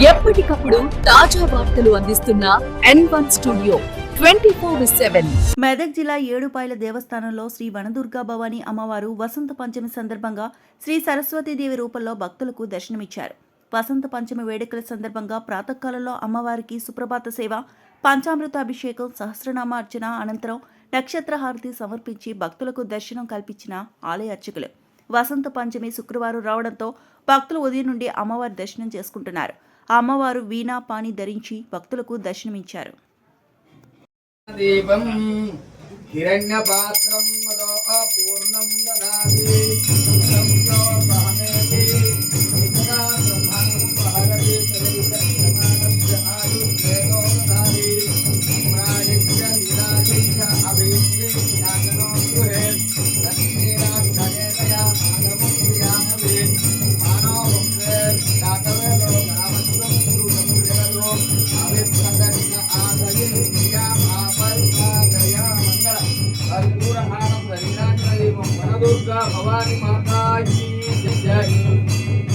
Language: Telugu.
ఎప్పటికప్పుడు తాజా వార్తలు అందిస్తున్న N1 స్టూడియో 24/7. మెదక్ జిల్లా ఏడుపాయల దేవస్థానంలో శ్రీ వనదుర్గా భవానీ అమ్మవారు వసంత పంచమి సందర్భంగా శ్రీ సరస్వతీదేవి రూపంలో భక్తులకు దర్శనమిచ్చారు. వసంత పంచమి వేడుకల సందర్భంగా ప్రాతకాలంలో అమ్మవారికి సుప్రభాత సేవ, పంచామృతాభిషేకం, సహస్రనామ అర్చన అనంతరం నక్షత్ర హారతి సమర్పించి భక్తులకు దర్శనం కల్పించిన ఆలయ అర్చకులు. వసంత పంచమి శుక్రవారం రావడంతో భక్తులు ఉదయం నుండి అమ్మవారి దర్శనం చేసుకుంటున్నారు. ఆ అమ్మవారు వీణా పాణి ధరించి భక్తులకు దర్శనమిచ్చారు. దీపం హిరణ్యపాత్రం మదో పూర్ణం దదాతి సంయో సహనేతి ఇతరా బ్రహ్మణం పహరతి తదైకమానస్య ఆయుర్వేదో దదాతి అమ్రాయస్య నిరాజస్య అభిష్టి జ్ఞానో గృహే లక్ష్మీరాజనేతయా మానవం క్రియామవే మానవంతే శాతవేదో గ్రామత్వం గురుసముద్రలో అవిప్రదన్న ఆదయే कर्पूरहारं वनदुर्गा भवानी माता की जय।